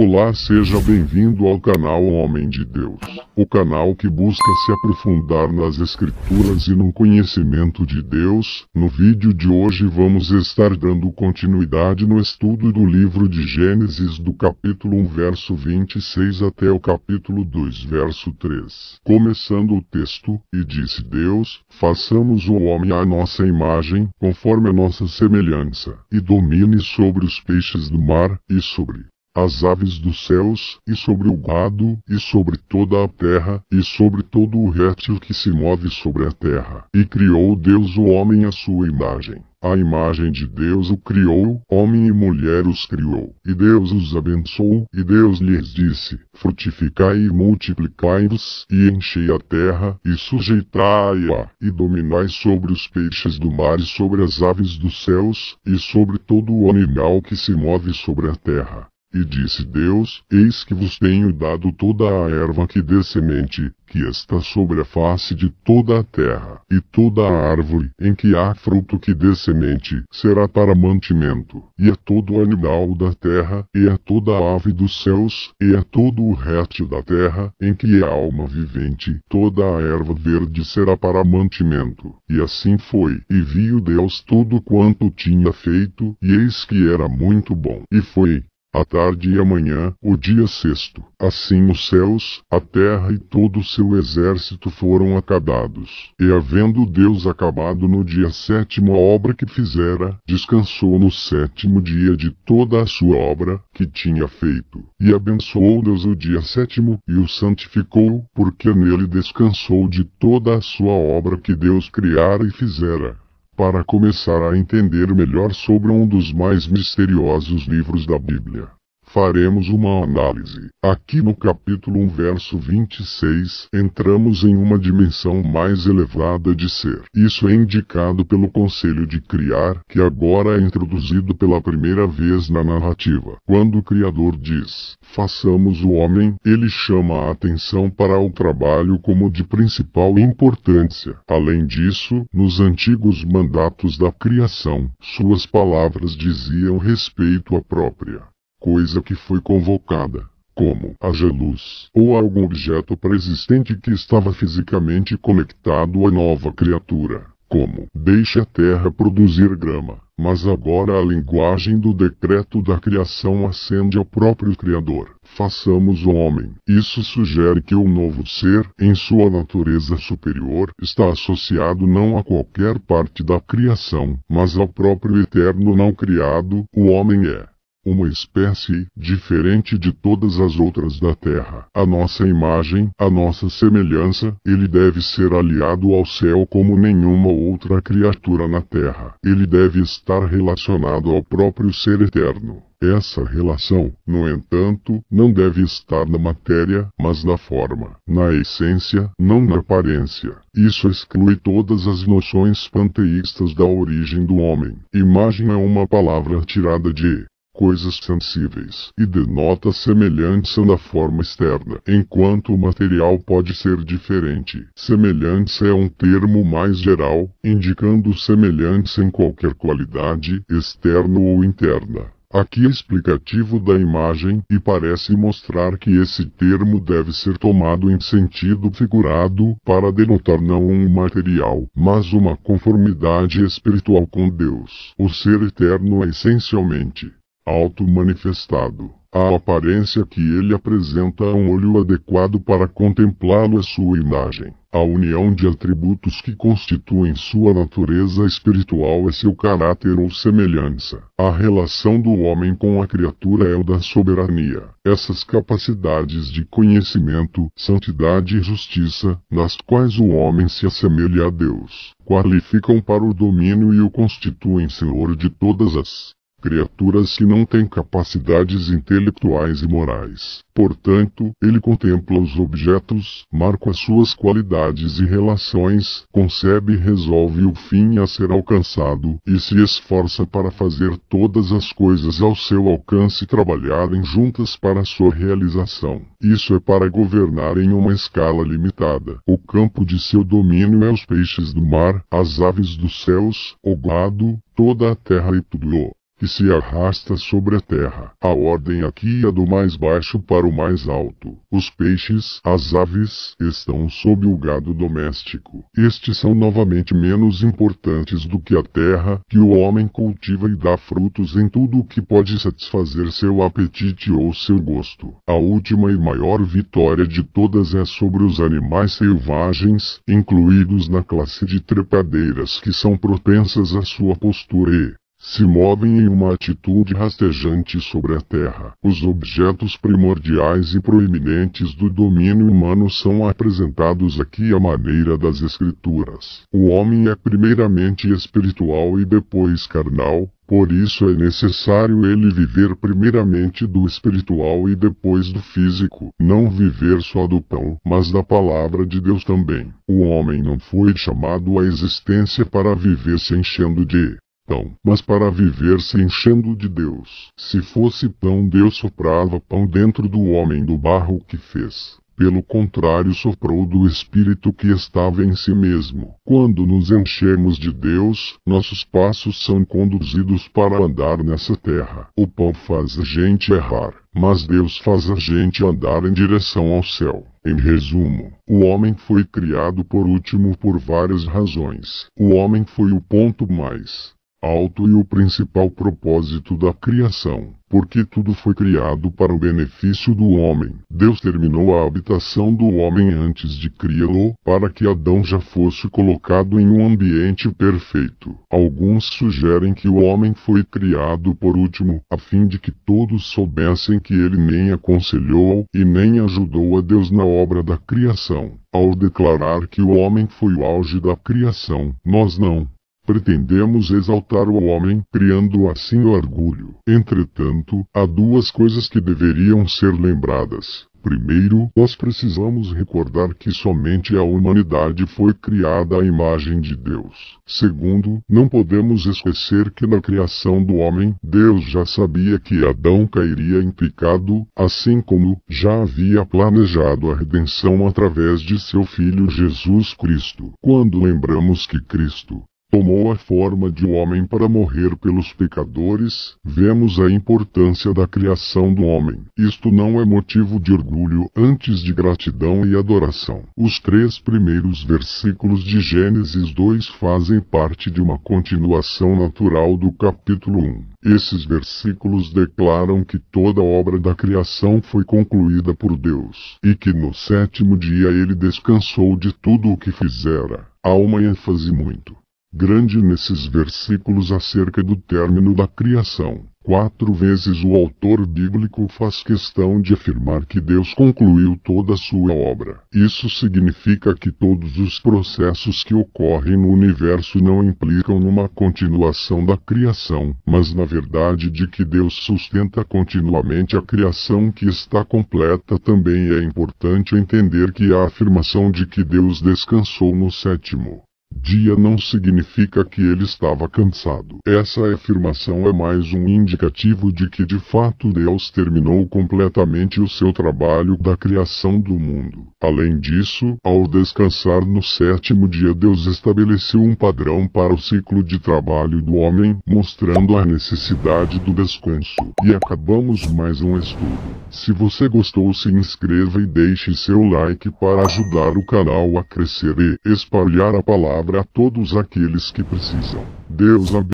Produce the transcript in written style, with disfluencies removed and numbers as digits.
Olá, seja bem-vindo ao canal Homem de Deus, o canal que busca se aprofundar nas escrituras e no conhecimento de Deus. No vídeo de hoje vamos estar dando continuidade no estudo do livro de Gênesis do capítulo 1 verso 26 até o capítulo 2 verso 3. Começando o texto, e disse Deus, façamos o homem à nossa imagem, conforme a nossa semelhança, e domine sobre os peixes do mar, e sobre as aves dos céus, e sobre o gado, e sobre toda a terra, e sobre todo o réptil que se move sobre a terra. E criou Deus o homem à sua imagem. A imagem de Deus o criou, homem e mulher os criou. E Deus os abençoou, e Deus lhes disse, frutificai e multiplicai-vos, e enchei a terra, e sujeitai-a, e dominai sobre os peixes do mar e sobre as aves dos céus, e sobre todo o animal que se move sobre a terra. E disse Deus, eis que vos tenho dado toda a erva que dê semente, que está sobre a face de toda a terra, e toda a árvore em que há fruto que dê semente, será para mantimento, e a todo animal da terra, e a toda a ave dos céus, e a todo o réptil da terra, em que há alma vivente, toda a erva verde será para mantimento. E assim foi, e viu Deus tudo quanto tinha feito, e eis que era muito bom. E foi à tarde e amanhã, o dia sexto. Assim os céus, a terra e todo o seu exército foram acabados. E havendo Deus acabado no dia sétimo a obra que fizera, descansou no sétimo dia de toda a sua obra que tinha feito. E abençoou Deus o dia sétimo, e o santificou, porque nele descansou de toda a sua obra que Deus criara e fizera. Para começar a entender melhor sobre um dos mais misteriosos livros da Bíblia, faremos uma análise. Aqui no capítulo 1 verso 26, entramos em uma dimensão mais elevada de ser. Isso é indicado pelo conselho de criar, que agora é introduzido pela primeira vez na narrativa. Quando o Criador diz, façamos o homem, ele chama a atenção para o trabalho como de principal importância. Além disso, nos antigos mandatos da criação, suas palavras diziam respeito à própria coisa que foi convocada, como haja luz, ou algum objeto pré-existente que estava fisicamente conectado à nova criatura, como deixe a terra produzir grama. Mas agora a linguagem do decreto da criação ascende ao próprio Criador. Façamos o homem. Isso sugere que o novo ser, em sua natureza superior, está associado não a qualquer parte da criação, mas ao próprio eterno não criado. O homem é uma espécie diferente de todas as outras da terra. A nossa imagem, a nossa semelhança, ele deve ser aliado ao céu como nenhuma outra criatura na terra. Ele deve estar relacionado ao próprio ser eterno. Essa relação, no entanto, não deve estar na matéria, mas na forma, na essência, não na aparência. Isso exclui todas as noções panteístas da origem do homem. Imagem é uma palavra tirada de coisas sensíveis, e denota semelhança na forma externa, enquanto o material pode ser diferente. Semelhança é um termo mais geral, indicando semelhança em qualquer qualidade, externa ou interna. Aqui é explicativo da imagem, e parece mostrar que esse termo deve ser tomado em sentido figurado, para denotar não um material, mas uma conformidade espiritual com Deus. O ser eterno é essencialmente auto-manifestado. A aparência que ele apresenta a um olho adequado para contemplá-lo é sua imagem. A união de atributos que constituem sua natureza espiritual é seu caráter ou semelhança. A relação do homem com a criatura é o da soberania. Essas capacidades de conhecimento, santidade e justiça, nas quais o homem se assemelha a Deus, qualificam para o domínio e o constituem senhor de todas as criaturas que não têm capacidades intelectuais e morais. Portanto, ele contempla os objetos, marca as suas qualidades e relações, concebe e resolve o fim a ser alcançado, e se esforça para fazer todas as coisas ao seu alcance trabalharem juntas para sua realização. Isso é para governar em uma escala limitada. O campo de seu domínio é os peixes do mar, as aves dos céus, o gado, toda a terra e tudo o que se arrasta sobre a terra. A ordem aqui é do mais baixo para o mais alto. Os peixes, as aves, estão sob o gado doméstico. Estes são novamente menos importantes do que a terra, que o homem cultiva e dá frutos em tudo o que pode satisfazer seu apetite ou seu gosto. A última e maior vitória de todas é sobre os animais selvagens, incluídos na classe de trepadeiras que são propensas à sua postura e se movem em uma atitude rastejante sobre a terra. Os objetos primordiais e proeminentes do domínio humano são apresentados aqui à maneira das Escrituras. O homem é primeiramente espiritual e depois carnal, por isso é necessário ele viver primeiramente do espiritual e depois do físico, não viver só do pão, mas da palavra de Deus também. O homem não foi chamado à existência para viver se enchendo de pão, mas para viver se enchendo de Deus. Se fosse pão, Deus soprava pão dentro do homem do barro que fez. Pelo contrário, soprou do Espírito que estava em si mesmo. Quando nos enchemos de Deus, nossos passos são conduzidos para andar nessa terra. O pão faz a gente errar, mas Deus faz a gente andar em direção ao céu. Em resumo, o homem foi criado por último por várias razões. O homem foi o ponto mais alto e o principal propósito da criação, porque tudo foi criado para o benefício do homem. Deus terminou a habitação do homem antes de criá-lo, para que Adão já fosse colocado em um ambiente perfeito. Alguns sugerem que o homem foi criado por último, a fim de que todos soubessem que ele nem aconselhou e nem ajudou a Deus na obra da criação. Ao declarar que o homem foi o auge da criação, nós não pretendemos exaltar o homem, criando assim o orgulho. Entretanto, há duas coisas que deveriam ser lembradas. Primeiro, nós precisamos recordar que somente a humanidade foi criada à imagem de Deus. Segundo, não podemos esquecer que na criação do homem, Deus já sabia que Adão cairia em pecado, assim como já havia planejado a redenção através de seu Filho Jesus Cristo. Quando lembramos que Cristo tomou a forma de homem para morrer pelos pecadores, vemos a importância da criação do homem. Isto não é motivo de orgulho, antes de gratidão e adoração. Os 3 primeiros versículos de Gênesis 2 fazem parte de uma continuação natural do capítulo 1. Esses versículos declaram que toda a obra da criação foi concluída por Deus, e que no 7º dia ele descansou de tudo o que fizera. Há uma ênfase muito grande nesses versículos acerca do término da criação. 4 vezes o autor bíblico faz questão de afirmar que Deus concluiu toda a sua obra. Isso significa que todos os processos que ocorrem no universo não implicam numa continuação da criação, mas na verdade de que Deus sustenta continuamente a criação que está completa. Também é importante entender que a afirmação de que Deus descansou no 7º dia não significa que ele estava cansado. Essa afirmação é mais um indicativo de que de fato Deus terminou completamente o seu trabalho da criação do mundo. Além disso, ao descansar no 7º dia, Deus estabeleceu um padrão para o ciclo de trabalho do homem, mostrando a necessidade do descanso. E acabamos mais um estudo. Se você gostou, se inscreva e deixe seu like para ajudar o canal a crescer e espalhar a palavra a todos aqueles que precisam. Deus abençoe.